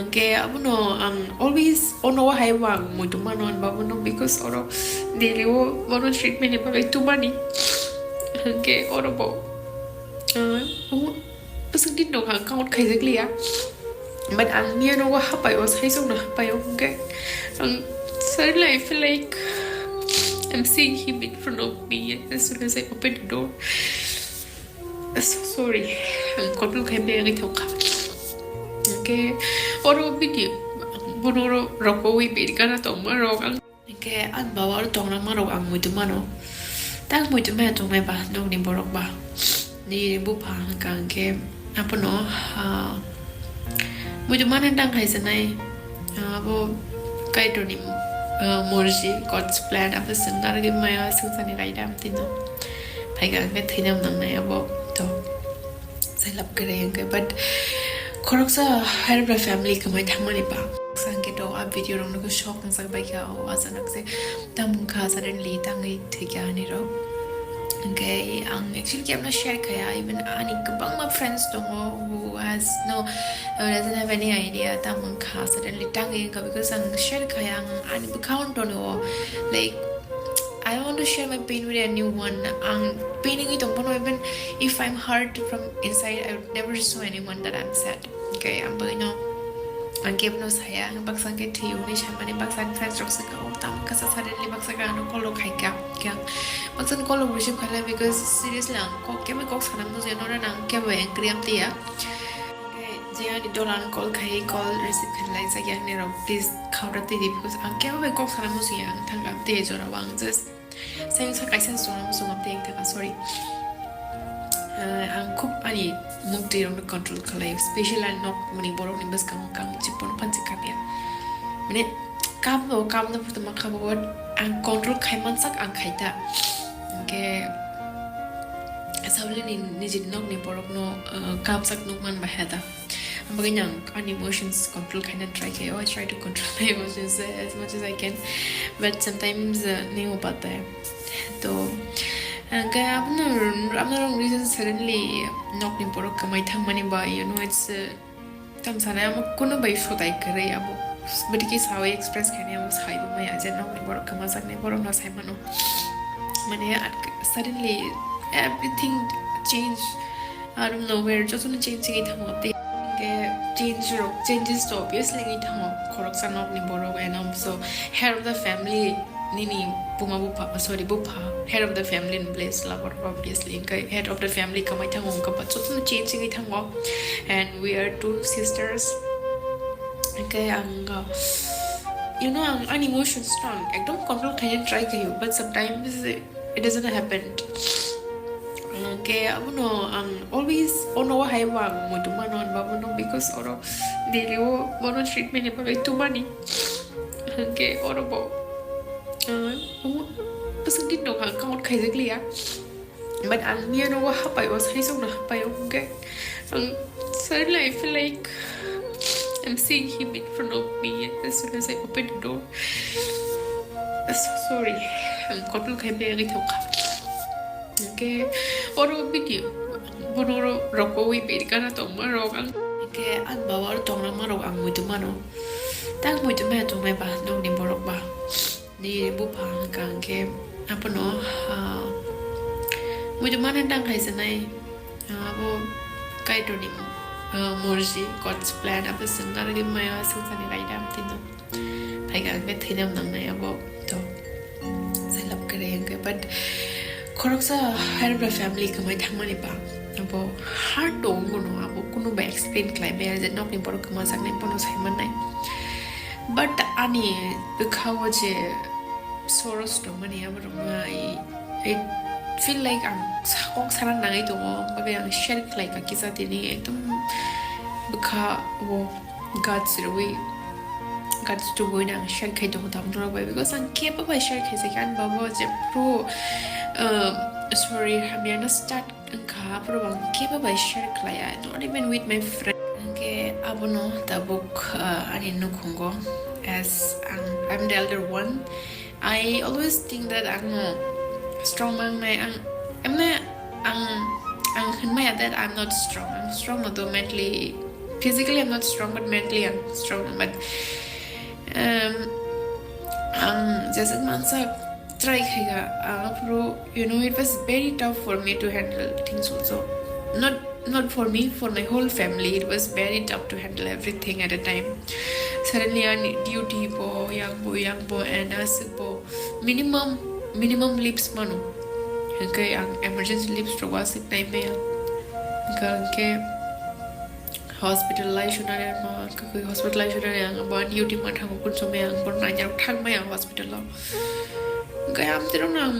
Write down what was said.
Kaya abuno ang always ono haywang mo tumanon babuno because oro daily wo bono treatment ni pala tumani kaya oro bo pasang din no kang kaot kay zaglia but ang niya no wa hapay was hay song na hapay okay ang suddenly I feel like I'm seeing him in front of me as soon as I open the door. So sorry ang kontul kay may ngit ka okay oro video bunuro roko wi bir kana to maro ang ke an bawa tong na maro ang mutu mano tang mutu me tong me ba dong ni borok ba ni bu pa kang ke apa no mutu mana dang hai sanai bo kai to ni morji God's plan apa sendar ge maya susani rai dam tino pai ga ke thinam nang na bo to sai lap kare ke but koroksa her family kamai thamani ba sangke do a video rong ko shock ng sak bai ka o asanak se tam kha suddenly tangai thikya ni ro okay ang actually I'm not share kaya even ani kabang my friends to who has no doesn't have any idea tam kha suddenly tangai ka because ang share kaya ang ani account on like I want to share my pain with anyone. Ang paining ito po even if I'm hurt from inside, I would never show anyone that I'm sad. Okay, ang bagay no. Ang game no saya, ang bagsang kay Tiyo ni siya man, bagsang friends rock sa kao, tam ka sa suddenly bagsang ano kolo kay ka, kaya bagsang kolo worship ka lang because serious lang, kaya may kok sana mo siya no na nang kaya ba yung kriyam tiya. Jangan di dolan call kay call receive kan lai sa yan ni ro please counter ti because ang kaya ba kok sana mo siya tanggap ti jo ra wang just saya sa kaisan so na mo so ngap ti ka sorry ang kup ani mukti ro control kalai special and not mani borok ni bas kang chipon pansi kapya mane kam no puto makabot ang control kai man sak ang kaita ke sabli ni jin nok ni borok no kap sak nok man bahada bagay on emotions control kind of try I always try to control my emotions as much as I can but sometimes नहीं हो पाता है तो kaya I'm not wrong reason suddenly knock ni porok kamay thang mani ba you know it's tam sana am kuno ba isho tai kare abo but ki sawi express kani am sai ba mai ajan knock ni porok kamasak ni porok na sai mano mane suddenly everything changed out of nowhere just on changing it hamote changes to obviously ni thang korok sanok ni borok and so head of the family nini bunga bupa sorry bupa head of the family in place la obviously head of the family kamai thang ka pa so changing it thang and we are two sisters okay ang you know ang emotions strong I don't control can try kayo but sometimes it doesn't happen kaya abuno ang always ono haywang mo tumanon babuno because oro daily wo bono treatment ni pala tumani kaya oro bo pasang din no kang kaot kay zaglia but ang niya no wa hapay was hay song na hapay okay ang suddenly I feel like I'm seeing him in front of me as soon as I open the door. So sorry ang kontul kay may ngit ka okay oro video bunuro roko wi bir kana to maro ang ke an bawa tong na maro ang mutu mano tang mutu me to me ba dong ni borok ba ni bu pa kang ke apa no mutu mana dang hai sanai bo kai to ni morji God's plan apa sendar ge maya susani rai dam tino pai ga ke thinam nang na bo to sai lap kare ke but koroksa her family kamai thangmani ba abo hard dong no abo kuno ba explain klai be je nok ni borok ma sak ni pono sai man nai but ani bikhawa je soros to mani abo I feel like ang sakong sarang nangai to ba yang share klai ka kisa tini ekdom bikha wo God's way God's to go nang share kai to tam no ba because ang ke ba share kai se kan ba bo je pro sorry I'm gonna start ka pro bang ke ba share klaya not even with my friend ke abono the book ani no kongo as I'm the elder one I always think that I'm strong man I'm not that I'm not strong I'm strong although mentally physically I'm not strong, but mentally I'm strong. But just mangsa try kaiga pro, it was very tough for me to handle things also. Not for me, for my whole family. It was very tough to handle everything at a time. Suddenly I need duty po, young bo, and po minimum lips manu. Okay, ang emergency lips to was it time me. Okay, hospitalization na hospitalization na ang bon duty man hang kun so me ang bon na nyar thang me hospital lo. Kaya am tirong na